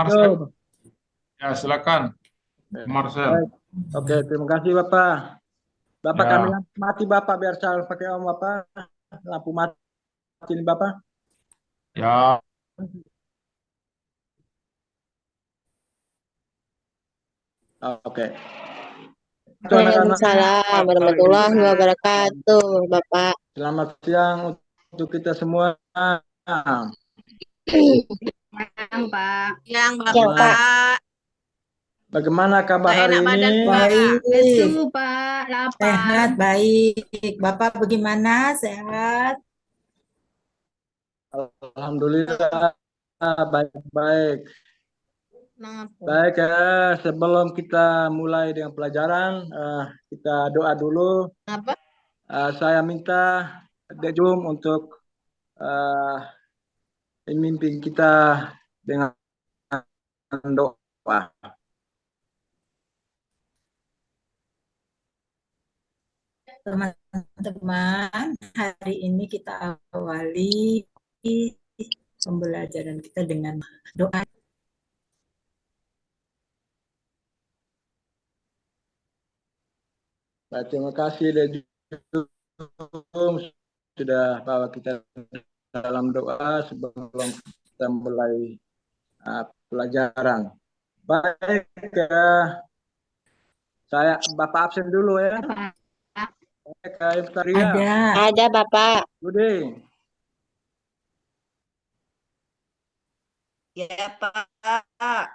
Marcel. Halo. Ya, silakan, Marcel. Baik. Oke, terima kasih Bapak. Bapak Ya, kami mati Bapak biar saya pakai om Bapak. Lampu mati ini Bapak. ya, Oke. Itu anak-anak Waalaikumsalam warahmatullahi wabarakatuh, Bapak. selamat siang untuk kita semua. Siang, Pak. Yang Bapak. Bapak. Bagaimana kabar Nggak hari enak badan, ini? Pak. Lesu, Baik, Pak. Lapar. sehat, baik. Bapak bagaimana? Sehat? Alhamdulillah baik-baik. Kenapa? Baik ya, sebelum kita mulai dengan pelajaran, kita doa dulu. Kenapa? Saya minta Dejum untuk memimpin kita dengan doa. Teman-teman, hari ini kita awali pembelajaran kita dengan doa. Baik, terima kasih Dejum sudah bawa kita dalam doa sebelum kita mulai pelajaran. Baik ya, saya Bapak absen dulu ya. Pak. Baik, Iftaria, Ada. Ada, Bapak. Budi, Ya, Pak.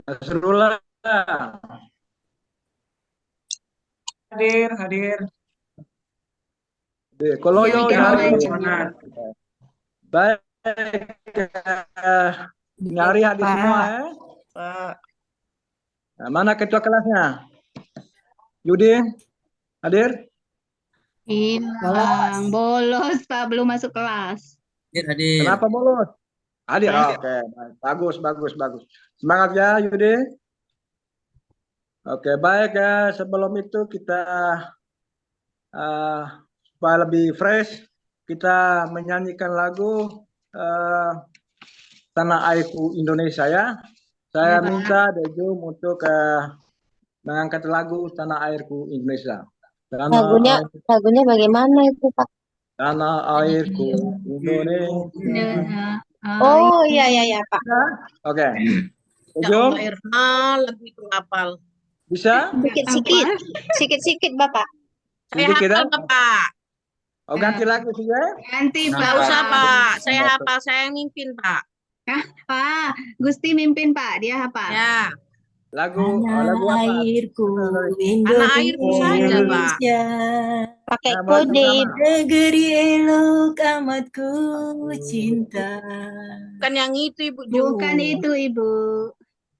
Nasrullah, Hadir. Koloyo Iya, ya. iya, Semangat. Baik, nyari hadir semua ya. Pak. Nah, mana ketua kelasnya? Yudi, hadir? Hilang. Bolos, Pak. Belum masuk kelas. Hadir. Kenapa bolos? Hadir. Oke, bagus. Semangat ya Yudi. Oke, baik ya. Sebelum itu kita supaya lebih fresh, kita menyanyikan lagu Tanah Airku Indonesia ya. Saya Ya, Pak. minta Dejum untuk mengangkat lagu Tanah Airku Indonesia. Lagunya bagaimana itu, Pak? Tanah Airku Indonesia. Oh, iya, Pak. Oke. Ya Dejum, Allah, Irna, lebih penghafal. bisa? Sikit-sikit, Bapak. Saya Sedikit ya? hafal, Bapak. Oh, ganti lagu sih ya? Ganti, Pak. Nggak usah, Pak. Saya hafal, saya yang mimpin, Pak. Pak, Gusti mimpin, Pak. Dia apa? Ya. Lagu Tanah apa? airku Tanah airku saja, Pak. Indonesia. Pakai Nah, buat kode. bersama. Negeri elok amat ku cinta. Bukan yang itu, Ibu Ju. Bukan itu, Ibu.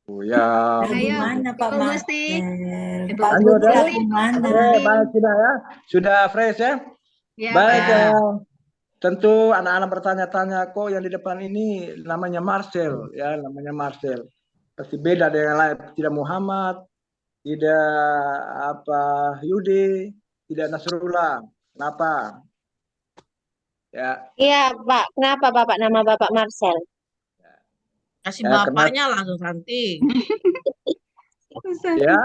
Oh, ya. Lagu Ayo, mana Pak Ibu Gusti. Marcel? Ibu Pak Lanjut Gusti ya. lagu mana? Oke, baik sudah ya. Sudah fresh ya? Ya, Baik Pak. ya. Tentu anak-anak bertanya-tanya kok yang di depan ini namanya Marcel ya, namanya Marcel. Pasti beda dengan yang lain, tidak Muhammad, tidak Yudi, tidak Nasrullah. Kenapa? Ya, Iya, Pak. Kenapa Bapak nama Bapak Marcel? Kasih Ya, bapaknya langsung Santi. Ya.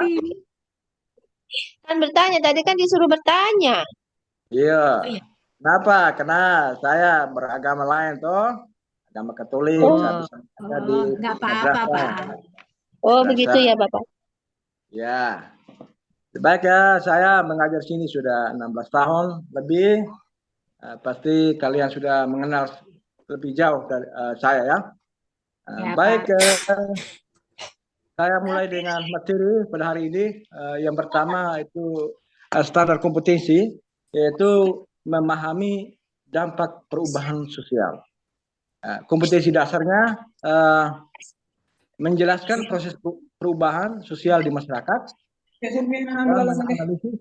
Kan bertanya, tadi kan disuruh bertanya. iya. Iya. Kenapa? Karena saya beragama lain toh, agama Katolik. Saya bisa di Nggak apa-apa, madrasah. Pak. Oh, Berasa. begitu ya, Bapak. Ya, baik ya, saya mengajar sini sudah 16 tahun lebih. Pasti kalian sudah mengenal lebih jauh dari saya ya. Ya, Baik, Pak. saya mulai dengan materi pada hari ini. Yang pertama itu standar kompetensi, yaitu memahami dampak perubahan sosial. Kompetensi dasarnya menjelaskan proses perubahan sosial di masyarakat, analisis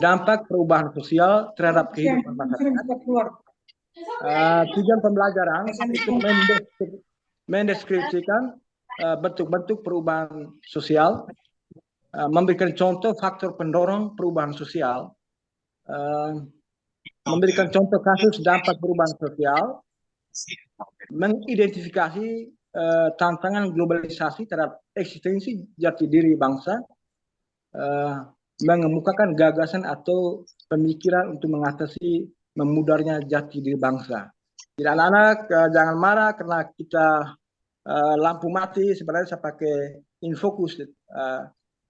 dampak perubahan sosial terhadap kehidupan masyarakat. Tujuan pembelajaran itu mendeskripsikan bentuk-bentuk perubahan sosial, memberikan contoh faktor pendorong perubahan sosial, memberikan contoh kasus dampak perubahan sosial, mengidentifikasi tantangan globalisasi terhadap eksistensi jati diri bangsa, mengemukakan gagasan atau pemikiran untuk mengatasi memudarnya jati diri bangsa. Jadi anak-anak jangan marah karena kita lampu mati. Sebenarnya saya pakai infocus,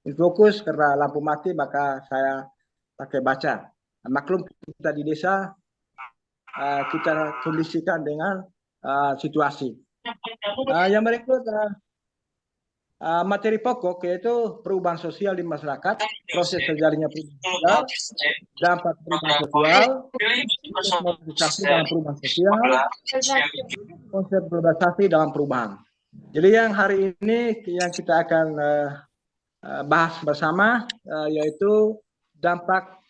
infocus karena lampu mati maka saya pakai baca. Maklum kita di desa kita kondisikan dengan situasi. Yang berikut materi pokok yaitu perubahan sosial di masyarakat, proses terjadinya perubahan sosial, dampak perubahan sosial, mobilisasi dalam perubahan sosial, konsep globalisasi dalam perubahan. Jadi yang hari ini yang kita akan bahas bersama yaitu dampak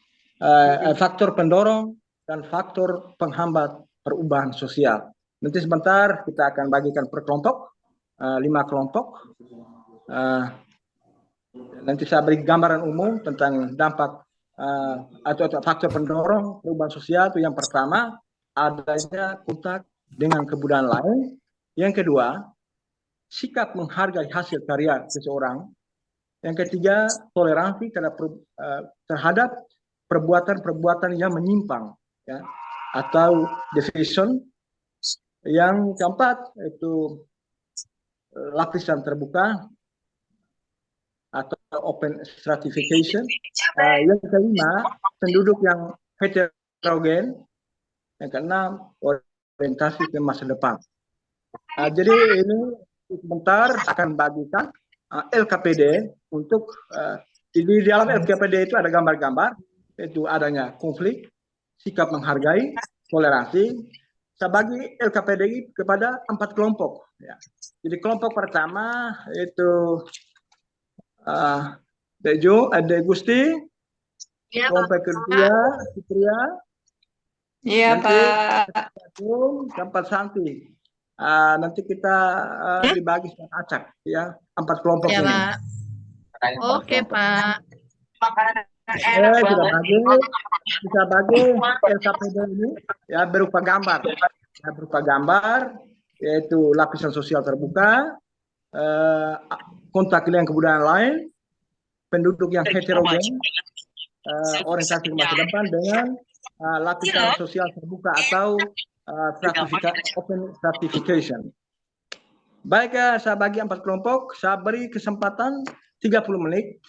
faktor pendorong dan faktor penghambat perubahan sosial. Nanti sebentar kita akan bagikan per kelompok, 5 kelompok. Nanti saya beri gambaran umum tentang dampak atau faktor pendorong perubahan sosial. Itu yang pertama, adanya kontak dengan kebudayaan lain. Yang kedua, sikap menghargai hasil karya seseorang. Yang ketiga, toleransi terhadap perbuatan-perbuatan yang menyimpang, ya, atau deviation. Yang keempat itu lapisan terbuka atau open stratification. Yang kelima, penduduk yang heterogen. Yang keenam, orientasi ke masa depan. Jadi ini sebentar akan bagikan LKPD untuk di dalam LKPD itu ada gambar-gambar, itu adanya konflik, sikap menghargai, toleransi. Saya bagi LKPD kepada 4 kelompok. Ya. Jadi kelompok pertama itu De Gusti, Ya, kelompok kedua Fitria, iya nanti Pak. keempat Santi. Nanti kita dibagi secara acak, ya, 4 kelompok Ya ini. Pak. Oke Pak. Sudah bagi, kita bagi LKPD ini ya berupa gambar, yaitu lapisan sosial terbuka, kontak dengan kebudayaan lain, penduduk yang heterogen, orientasi ke masa depan dengan lapisan sosial terbuka atau open stratification. Baik, saya bagi 4 kelompok, saya beri kesempatan 30 menit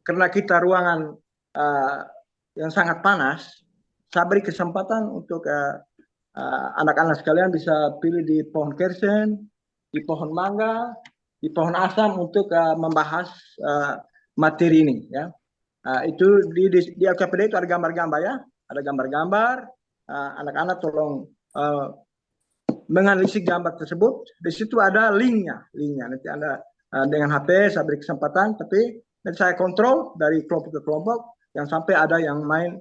karena kita ruangan yang sangat panas. Saya beri kesempatan untuk anak-anak sekalian bisa pilih di pohon kersen, di pohon mangga, di pohon asam untuk membahas materi ini. Ya, itu di LKPD itu ada gambar-gambar, ya, ada gambar-gambar. Anak-anak tolong menganalisis gambar tersebut. Di situ ada linknya. Nanti Anda dengan HP saya beri kesempatan, tapi nanti saya kontrol dari kelompok ke kelompok, yang sampai ada yang main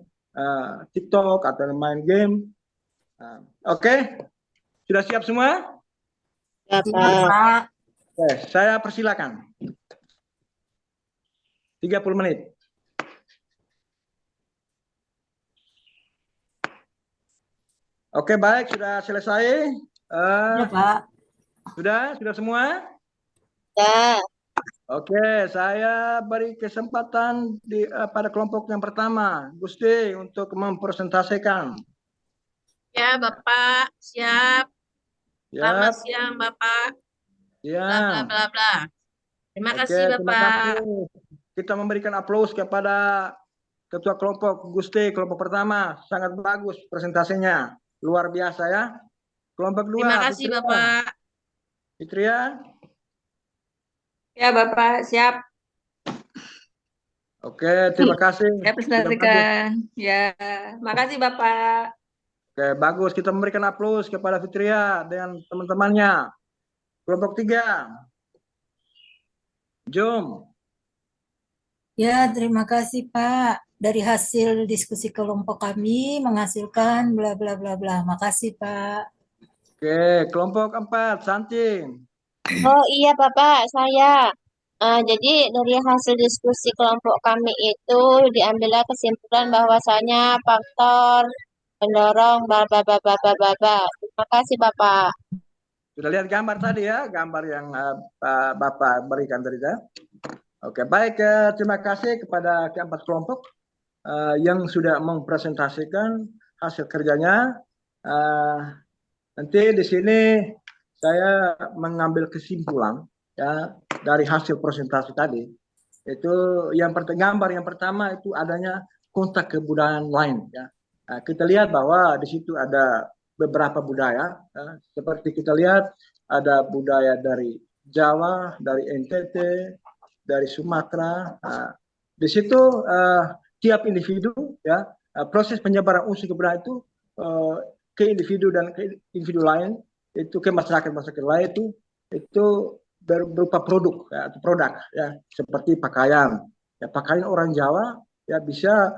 TikTok atau main game. Oke, sudah siap semua? Ya, Pak. Oke, saya persilakan. 30 menit. Oke, baik, sudah selesai. Ya, Pak. Sudah semua? Ya. Oke, saya beri kesempatan pada kelompok yang pertama, Gusti, untuk mempresentasikan. Ya Bapak, siap. Selamat siang Bapak. Ya. Bla bla bla bla. Terima kasih Terima Bapak. kasih. Kita memberikan aplaus kepada ketua kelompok Gusti, kelompok pertama. Sangat bagus presentasinya. Luar biasa, ya. Kelompok kedua. Terima kasih Fitria. Bapak. Fitria. Ya Bapak, siap. Oke, terima kasih. Saya presentasikan. Ya, makasih Bapak. Oke, bagus. Kita memberikan aplaus kepada Fitria dengan teman-temannya. Kelompok 3. Jom. Ya, terima kasih Pak. Dari hasil diskusi kelompok kami menghasilkan bla bla bla bla. Makasih Pak. Oke, kelompok 4, Santi. Oh iya Bapak, saya. Jadi dari hasil diskusi kelompok kami itu diambillah kesimpulan bahwasanya faktor pendorong bla bla bla bla bla bla bla. Terima kasih Bapak. Sudah lihat gambar tadi ya, gambar yang Bapak berikan tadi ya. Oke, baik. Terima kasih kepada keempat kelompok yang sudah mempresentasikan hasil kerjanya. Nanti di sini saya mengambil kesimpulan ya dari hasil presentasi tadi. Itu gambar yang pertama itu adanya kontak kebudayaan lain ya. Kita lihat bahwa di situ ada beberapa budaya ya. Seperti kita lihat ada budaya dari Jawa, dari NTT, dari Sumatera. Di situ tiap individu ya proses penyebaran unsur kebudayaan itu ke individu dan ke individu lain itu ke masyarakat lain itu berupa produk ya, atau produk ya seperti pakaian ya, pakaian orang Jawa ya bisa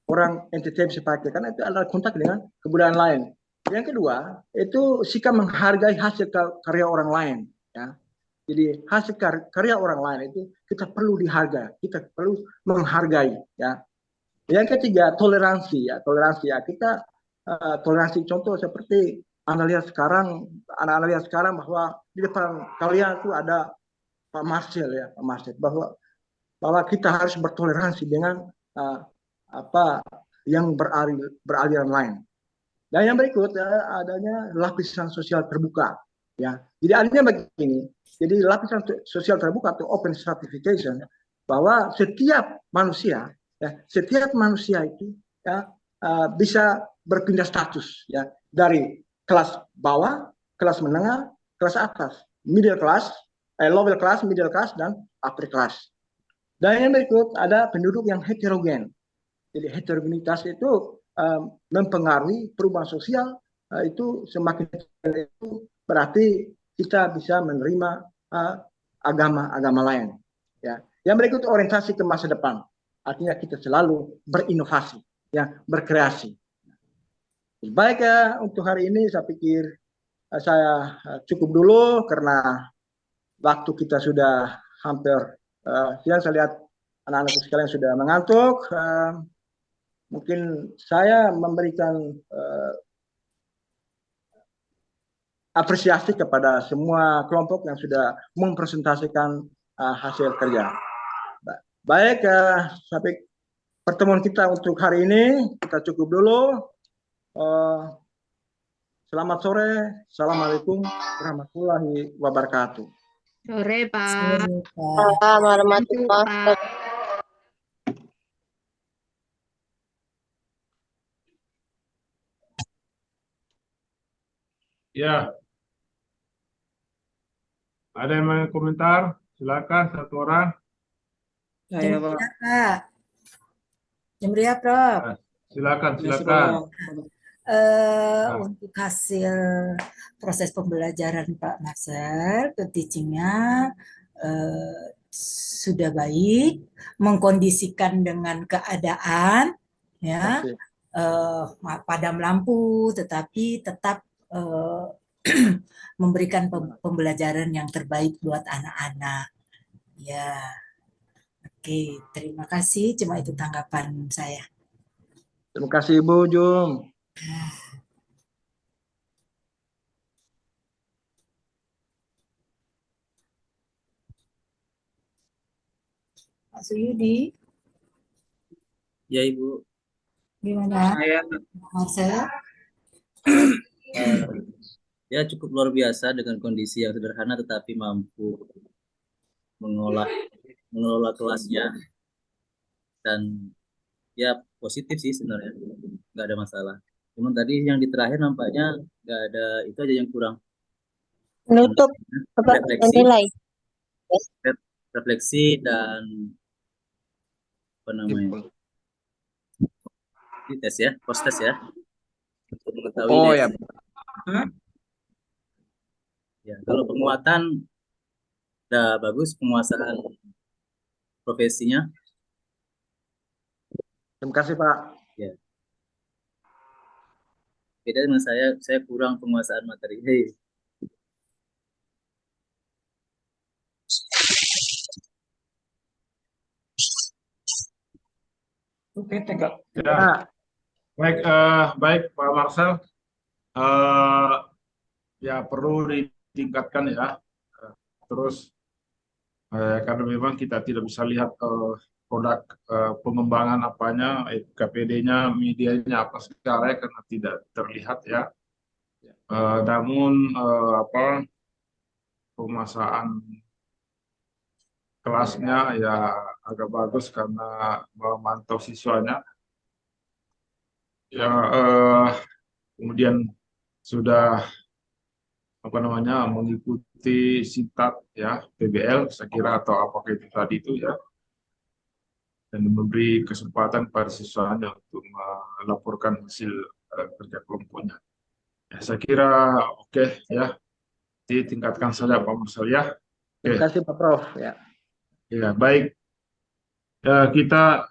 orang NTT bisa pakai karena itu adalah kontak dengan kebudayaan lain. Yang kedua itu sikap menghargai hasil karya orang lain ya. Jadi hasil karya orang lain itu kita perlu dihargai, kita perlu menghargai ya. Yang ketiga toleransi ya, kita toleransi contoh seperti anak-anak lihat sekarang bahwa di depan kalian itu ada Pak Marcel ya, Pak Marcel bahwa kita harus bertoleransi dengan apa yang beraliran lain. Dan yang berikut adanya lapisan sosial terbuka ya. Jadi artinya begini. Jadi lapisan sosial terbuka atau open stratification bahwa setiap manusia itu ya bisa berpindah status ya dari kelas bawah, kelas menengah, kelas atas, middle class, lower class, middle class dan upper class. Dan yang berikut ada penduduk yang heterogen. Jadi heterogenitas itu mempengaruhi perubahan sosial itu semakin itu berarti kita bisa menerima agama lain. Ya. Yang berikut orientasi ke masa depan. Artinya kita selalu berinovasi, ya, berkreasi. Baik ya, untuk hari ini saya pikir saya cukup dulu karena waktu kita sudah hampir siang. Saya lihat anak-anak sekalian sudah mengantuk. Mungkin saya memberikan apresiasi kepada semua kelompok yang sudah mempresentasikan hasil kerja. Baik, sampai pertemuan kita untuk hari ini kita cukup dulu. Selamat sore. Assalamualaikum warahmatullahi wabarakatuh. Sore, Pak. Sore, Pak. Waalaikumsalam warahmatullahi Pak. wabarakatuh. Ya, ada yang mau komentar? Silakan satu orang. Jam berapa, Pak? Jam berapa, Prof? Silakan. Untuk hasil proses pembelajaran Pak Marcel, teachingnya sudah baik, mengkondisikan dengan keadaan, ya, padam lampu, tetapi tetap memberikan pembelajaran yang terbaik buat anak-anak. Ya, oke, terima kasih. Cuma itu tanggapan saya. Terima kasih Ibu Jum. Pak Suyudi, Ya Ibu, gimana? Marcel? Ya cukup luar biasa dengan kondisi yang sederhana tetapi mampu mengelola kelasnya, dan ya positif sih sebenarnya, nggak ada masalah. Cuman tadi yang di terakhir nampaknya nggak ada, itu aja yang kurang. Menutup refleksi dan apa namanya, ini tes ya, post tes ya, untuk mengetahui ya. Ya, kalau penguatan udah bagus, penguasaan profesinya. Terima kasih Pak. Ya. Beda dengan saya kurang penguasaan materi. Oke, ya. Baik Pak Marcel. ya perlu ditingkatkan ya. Terus karena memang kita tidak bisa lihat produk pengembangan apanya, KPD-nya, medianya apa segala ya, karena tidak terlihat ya. Namun apa pemasangan kelasnya ya agak bagus karena memantau siswanya. Ya kemudian sudah apa namanya mengikuti sintak ya PBL saya kira atau apakah itu tadi itu ya, dan memberi kesempatan pada siswanya untuk melaporkan hasil kerja kelompoknya. Ya, saya kira oke ya, ditingkatkan saja Pak Mursal ya. Terima kasih Pak Prof. Ya. Ya baik, kita